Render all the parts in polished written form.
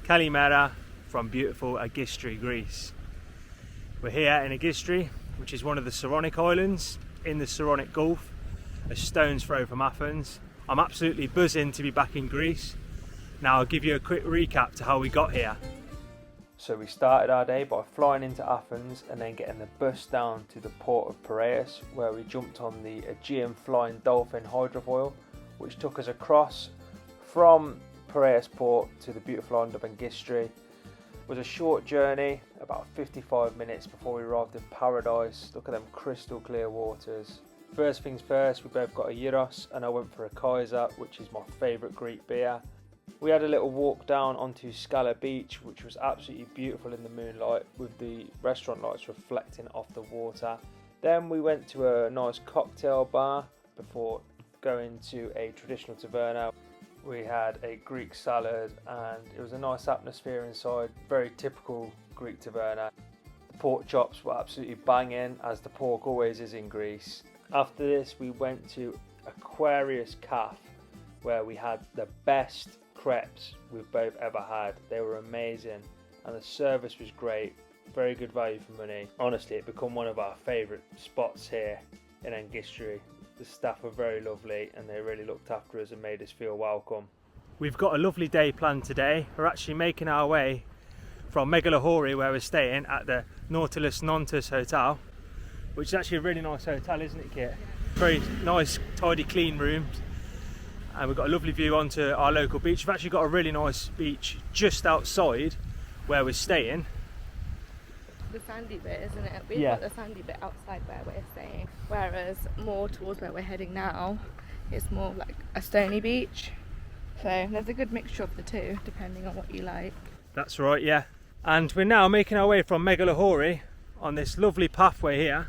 Kalimera from beautiful Angistri, Greece. We're here in Angistri, which is one of the Saronic islands in the Saronic Gulf, a stone's throw from Athens. I'm absolutely buzzing to be back in Greece. Now I'll give you a quick recap to how we got here. So we started our day by flying into Athens and then getting the bus down to the port of Piraeus, where we jumped on the Aegean Flying Dolphin hydrofoil, which took us across from Piraeus port to the beautiful island of Angistri. It was a short journey, about 55 minutes before we arrived in paradise. Look at them crystal clear waters. First things first, we both got a gyros and I went for a Kaiser, which is my favourite Greek beer. We had a little walk down onto Scala Beach, which was absolutely beautiful in the moonlight with the restaurant lights reflecting off the water. Then we went to a nice cocktail bar before going to a traditional taverna. We had a Greek salad and it was a nice atmosphere inside, very typical Greek taverna. The pork chops were absolutely banging, as the pork always is in Greece. After this we went to Aquarius Cafe, where we had the best crepes we've both ever had. They were amazing and the service was great, very good value for money. Honestly, it became one of our favourite spots here in Angistri. The staff were very lovely and they really looked after us and made us feel welcome. We've got a lovely day planned today. We're actually making our way from PEFKOHORI, where we're staying at the Nautilus Nontus Hotel, which is actually a really nice hotel, isn't it, Kit? Very nice, tidy, clean rooms. And we've got a lovely view onto our local beach. We've actually got a really nice beach just outside where we're staying. The sandy bit, isn't it? We've got the sandy bit outside where we're staying, whereas more towards where we're heading now, it's more like a stony beach. So there's a good mixture of the two, depending on what you like. That's right, yeah. And we're now making our way from PEFKOHORI on this lovely pathway here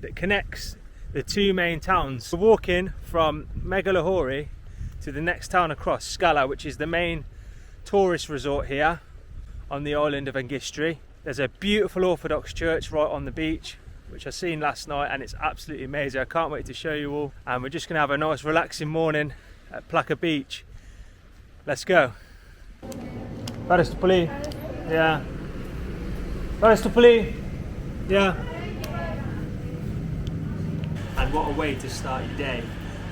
that connects the two main towns. We're walking from PEFKOHORI to the next town across, Scala, which is the main tourist resort here on the island of Angistri. There's a beautiful Orthodox church right on the beach, which I seen last night, and it's absolutely amazing. I can't wait to show you all. And we're just gonna have a nice relaxing morning at Plaka Beach. Let's go. Parastopoli. Yeah. Parastopoli. Yeah. And what a way to start your day.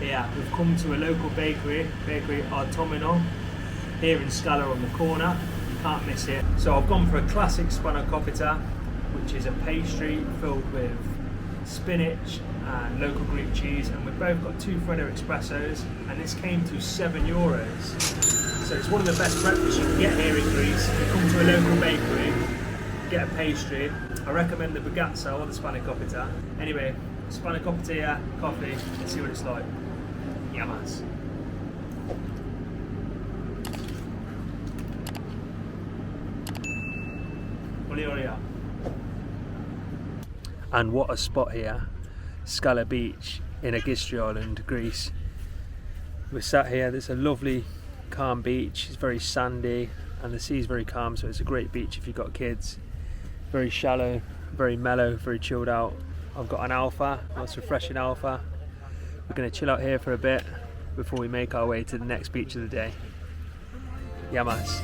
Here, we've come to a local bakery, Bakery Artomino, here in Scala on the corner. Can't miss it. So I've gone for a classic spanakopita, which is a pastry filled with spinach and local Greek cheese, and we've both got 2 Freddo espressos, and this came to €7. So it's one of the best breakfasts you can get here in Greece. You come to a local bakery, get a pastry. I recommend the bagazza or the spanakopita. Anyway, spanakopita, coffee, let's see what it's like. Yamas. And what a spot here, Scala Beach in Angistri Island, Greece. We're sat here, there's a lovely calm beach, it's very sandy and the sea's very calm, so it's a great beach if you've got kids. Very shallow, very mellow, very chilled out. I've got an alpha, nice refreshing alpha. We're going to chill out here for a bit before we make our way to the next beach of the day. Yamas.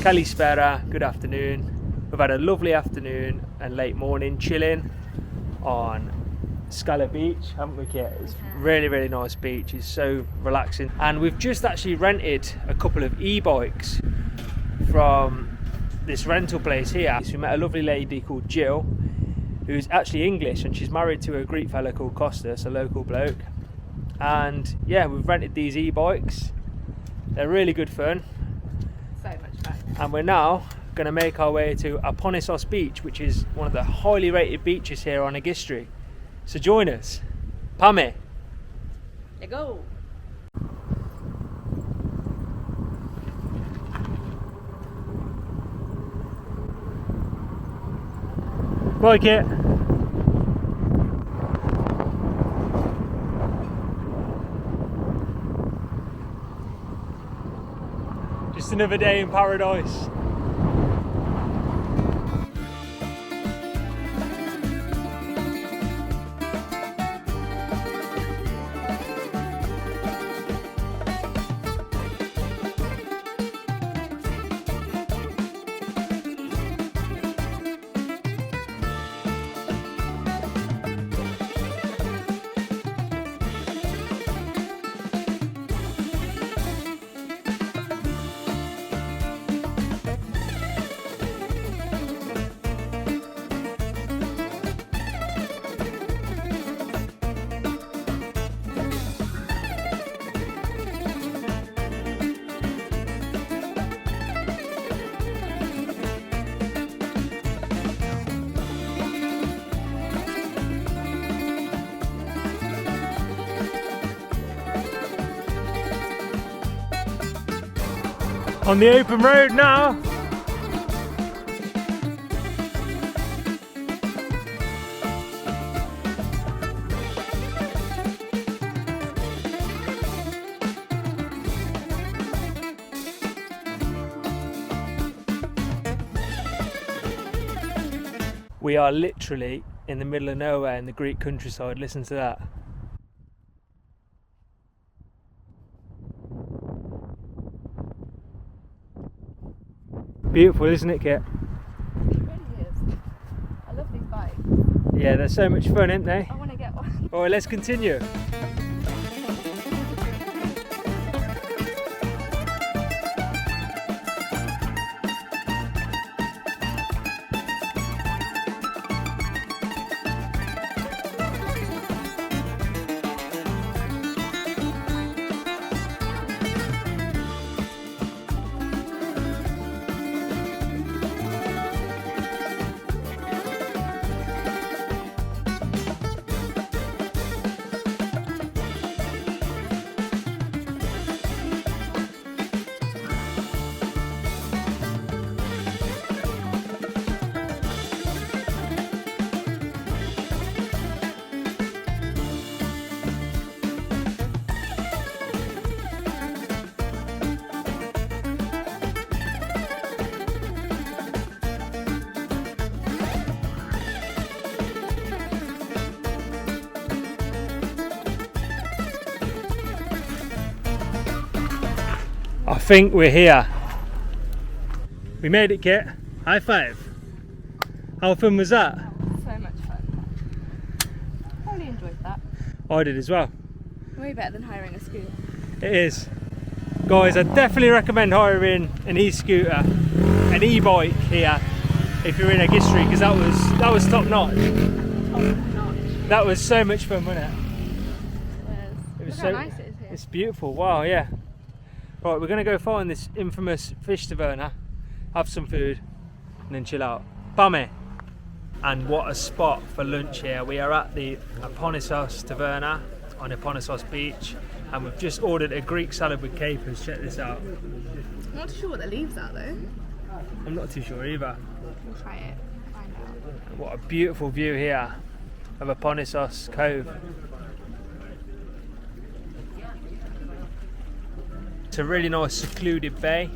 Kalispera, good afternoon. We've had a lovely afternoon and late morning chilling on Scala Beach, haven't we, Kit? It's really, really nice beach. It's so relaxing. And we've just actually rented a couple of e-bikes from this rental place here. So we met a lovely lady called Jill, who's actually English, and she's married to a Greek fella called Kostas, a local bloke. And yeah, we've rented these e-bikes. They're really good fun. So much fun. And we're now going to make our way to Aponisos Beach, which is one of the highly rated beaches here on Angistri. So join us. Pame. Let's go. Bye, Kit. another day in paradise. On the open road now. We are literally in the middle of nowhere in the Greek countryside. Listen to that. Beautiful, isn't it, Kit? It really is. I love these bikes. Yeah, they're so much fun, aren't they? I want to get one. Alright, let's continue. I think we're here. We made it, Kit. High five. How fun was that? So much fun. I really enjoyed that. I did as well. Way better than hiring a scooter. It is. Guys, I definitely recommend hiring an e-scooter, an e-bike here if you're in Angistri, because that was top notch. That was so much fun, wasn't it? It was. Look Look how nice it is here. It's beautiful. Wow, yeah. Right, we're going to go find this infamous fish taverna, have some food, and then chill out. Bame! And what a spot for lunch here. We are at the Aponisos taverna on Aponisos Beach, and we've just ordered a Greek salad with capers. Check this out. I'm not too sure what the leaves are though. I'm not too sure either. We'll try it, find out. What a beautiful view here of Aponisos Cove. It's a really nice secluded bay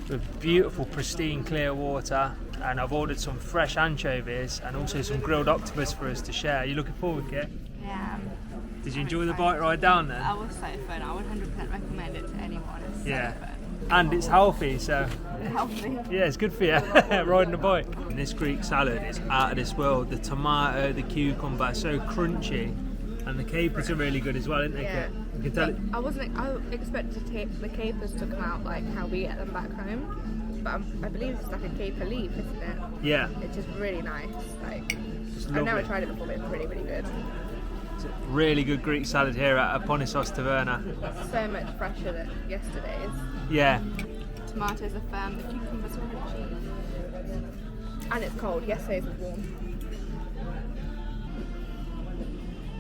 with beautiful pristine clear water, and I've ordered some fresh anchovies and also some grilled octopus for us to share. Are you looking forward, Kit? Yeah. Did you enjoy the bike ride down there? That was so fun. I would 100% recommend it to anyone. It's so fun. And it's healthy, so Healthy. yeah, it's good for you riding a bike. And this Greek salad is out of this world. The tomato, the cucumber, so crunchy, and the capers are really good as well, aren't they, Yeah. Kit? You can tell it. I expected the capers to come out like how we get them back home, but I believe it's like a caper leaf, isn't it? Yeah. It's just really nice. Like It's I've never lovely. tried it before, but it's really, really good. It's a really good Greek salad here at Aponisos Taverna. So much fresher than yesterday's. Yeah. Tomatoes are firm, the cucumbers are crunchy, and it's cold. Yesterday's was warm.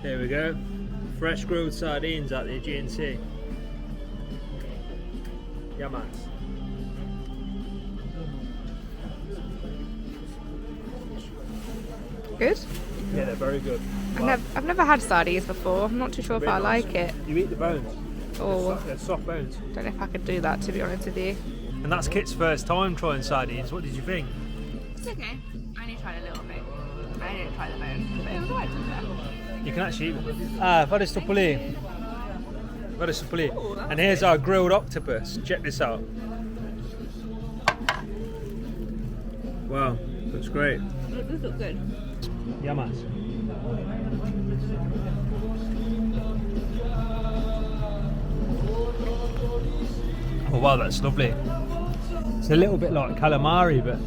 There we go. Fresh grilled sardines at the Aegean Sea. Yeah, man. Good. Yeah, they're very good. I've never had sardines before. I'm not too sure if I like it. You eat the bones. Or They're soft bones. don't know if I could do that, to be honest with you. And that's Kit's first time trying sardines. What did you think? It's okay. I only tried a little bit. I didn't try the bone, but it was alright to be fair. You can actually... Vada sto pulì. Vada sto pulì. And here's our grilled octopus. Check this out. Wow, looks great. It does look good. Yamas. Oh wow, that's lovely. It's a little bit like calamari, but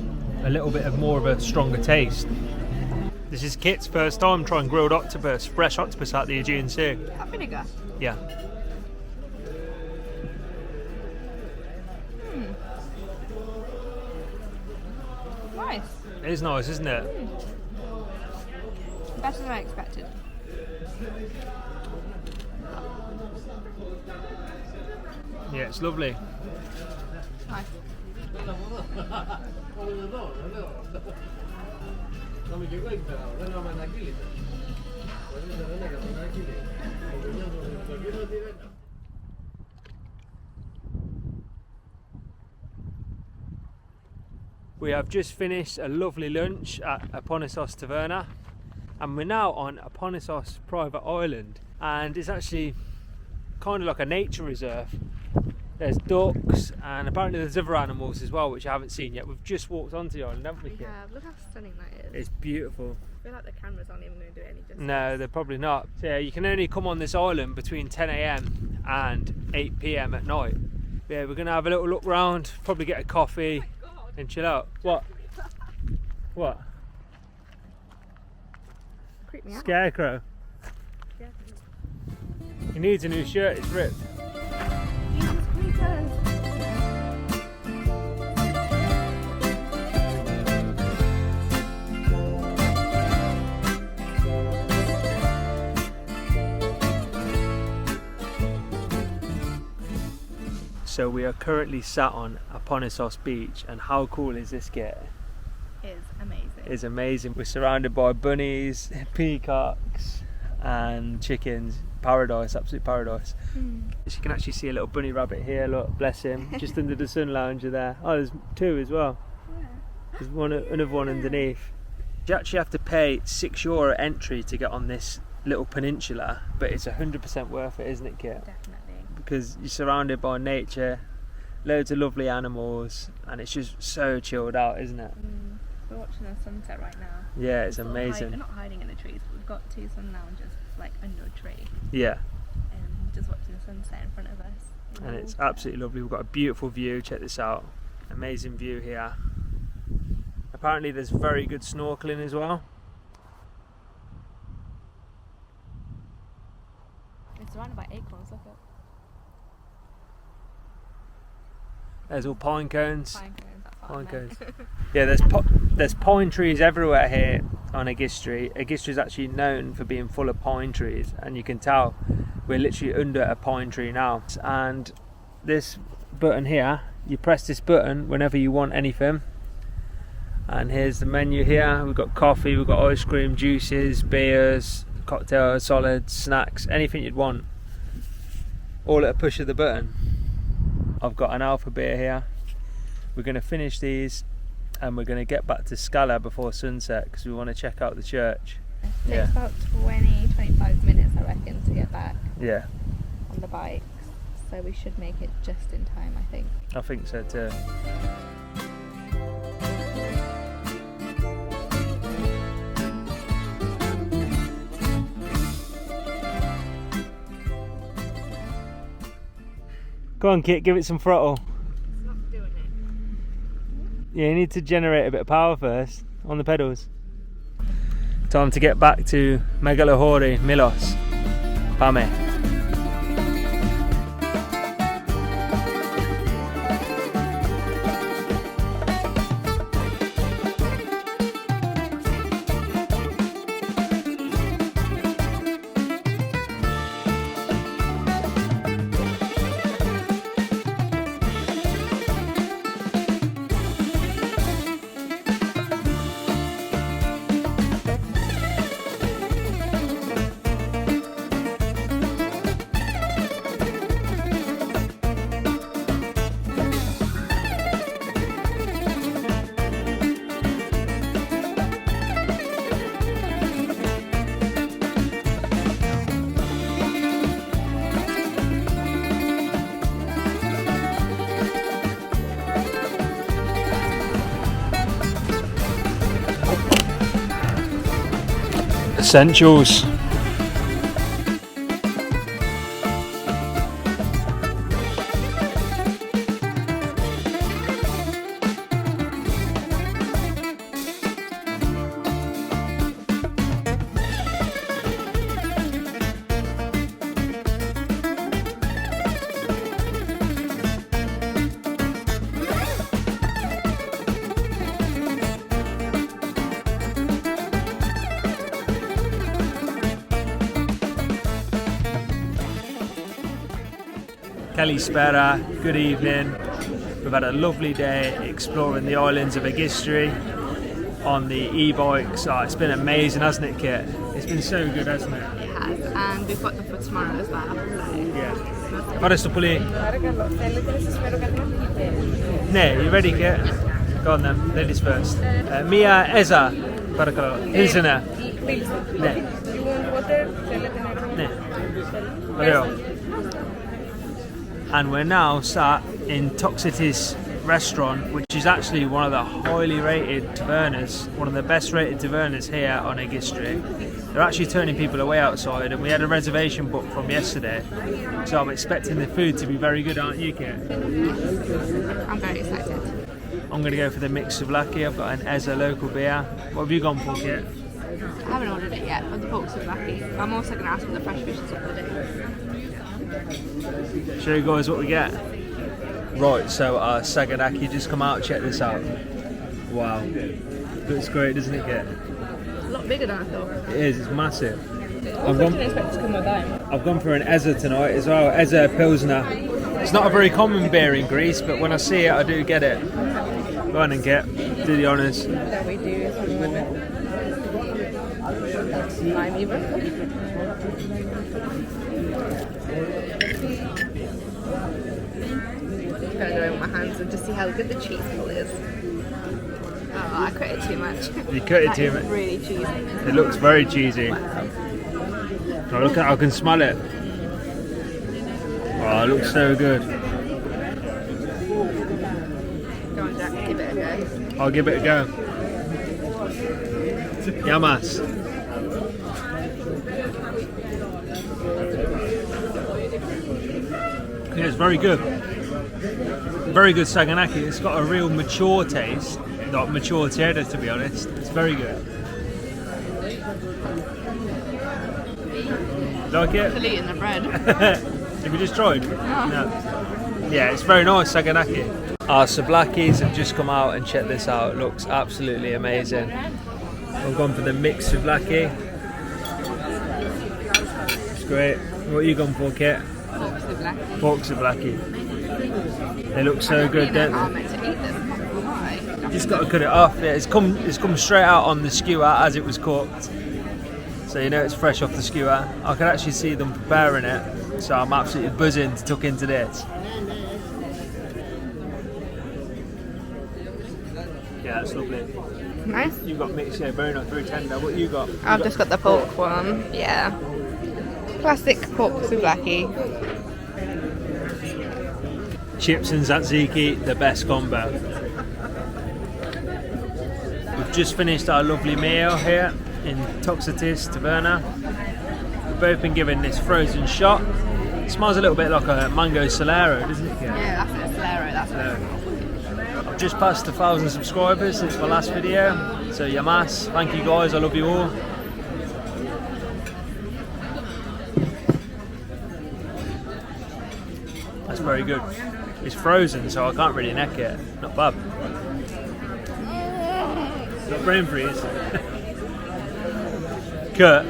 a little bit of more of a stronger taste. This is Kit's first time trying grilled octopus, fresh octopus out the Aegean Sea. Hot vinegar? Yeah. Nice. It is nice, isn't it? Better than I expected. Yeah, it's lovely. Nice. We have just finished a lovely lunch at Aponisos Taverna, and we're now on Aponisos private island, and it's actually kind of like a nature reserve. There's ducks and apparently there's other animals as well which I haven't seen yet. We've just walked onto the island, haven't we? Yeah, look how stunning that is. It's beautiful. I feel like the cameras aren't even going to do any justice. No, they're probably not. So yeah, you can only come on this island between 10 AM and 8 PM at night. Yeah, we're going to have a little look round, probably get a coffee and chill out. What? What? Creep me out. Scarecrow. Yeah. He needs a new shirt, it's ripped. Jesus creepers. So we are currently sat on Aponisos Beach, and how cool is this kit? Is amazing. It's amazing. We're surrounded by bunnies, peacocks and chickens. Paradise, absolute paradise. You can actually see a little bunny rabbit here, look, bless him, just under the sun lounger there. Oh, there's two as well. There's another one underneath. You actually have to pay €6 entry to get on this little peninsula, but it's 100% worth it, isn't it, Kit? Definitely. Because you're surrounded by nature, loads of lovely animals, and it's just so chilled out, isn't it? We're watching the sunset right now. Yeah, it's We're sort of amazing. we're not hiding in the trees, but we've got two sun loungers like under a tree, Yeah, and just watching the sunset in front of us. and it's absolutely lovely. We've got a beautiful view, check this out. Amazing view here. Apparently there's very good snorkeling as well. It's surrounded by acorns, look at. There's all pine cones. Pine cones, that's what I Pine meant. cones. Yeah, there's pine trees everywhere here on Angistri. Angistri is actually known for being full of pine trees, and you can tell we're literally under a pine tree now. And this button here, you press this button whenever you want anything. And here's the menu here. We've got coffee, we've got ice cream, juices, beers, cocktails, solids, snacks, anything you'd want. All at a push of the button. I've got an alpha beer here. We're going to finish these and we're going to get back to Scala before sunset because we want to check out the church. It takes about 20-25 minutes, I reckon, to get back Yeah, on the bikes. So we should make it just in time, I think. I think so too. Go on, Kit, give it some throttle. It's not doing it. Yeah, you need to generate a bit of power first on the pedals. Time to get back to PEFKOHORI, Milos. Πάμε. Essentials. Kalispera, good evening. We've had a lovely day exploring the islands of Angistri on the e-bikes. Oh, it's been amazing, hasn't it, Kit? It's been so good, hasn't it? It has, and we've got them for tomorrow as well. Yeah. Ευχαριστώ πολύ. Ναι, you ready, Kit? Go on then, ladies first. Μία eza, παρακαλώ. Pilsner. Ναι. Ναι. Ωραίο. And we're now sat in Toxitis restaurant, which is actually one of the highly rated tavernas, one of the best rated tavernas here on Angistri. They're actually turning people away outside, and we had a reservation booked from yesterday, so I'm expecting the food to be very good, aren't you, Kit? I'm very excited. I'm going to go for the mixed souvlaki. I've got an Eza local beer. What have you gone for, Kit? I haven't ordered it yet, but the pork souvlaki. I'm also going to ask for the fresh fish of the day. Show you guys what we get. Right, so our saganaki just come out. Check this out. Wow, looks great, doesn't it, Kit? A lot bigger than I thought. It is. It's massive. I didn't expect it to come with that. I've gone for an Eza tonight as well. Eza Pilsner. It's not a very common beer in Greece, but when I see it, I do get it. Go on and Kit. Do the honours. That we do is one with lime even. I'm gonna go in with my hands and just see how good the cheese pull is. Oh, I cut it too much. You cut it too much. Really cheesy. It looks very cheesy. Oh, look at, I can smell it. Oh, it looks so good. Go on, Jack, give it a go. I'll give it a go. Yamas. Yeah, it's very good. Very good saganaki. It's got a real mature taste, not mature cheddar to be honest. It's very good. Like it? Still eating the bread. Have you just tried? No. Yeah, it's very nice saganaki. Our souvlakis have just come out and check this out. It looks absolutely amazing. I've gone for the mixed souvlaki. It's great. What are you gone for, Kit? Pork souvlaki. Pork souvlaki. They look so good, don't I'm they? meant to eat them. Why? You just got to cut it off. Yeah, it's come straight out on the skewer as it was cooked, so you know it's fresh off the skewer. I can actually see them preparing it, so I'm absolutely buzzing to tuck into this. Yeah, that's lovely. Nice. You've got mixed, yeah, very nice, very tender. What you got? I've just got the pork one. Yeah. Classic pork souvlaki. Chips and tzatziki, the best combo. We've just finished our lovely meal here in Toxitis Taverna. We've both been given this frozen shot. It smells a little bit like a mango solero, doesn't it? Yeah, that's it. Solero, that's it. I've just passed 1,000 subscribers since my last video, so yamas, thank you guys, I love you all. That's very good. It's frozen, so I can't really neck it. Not bad. Not brain freeze. Kurt.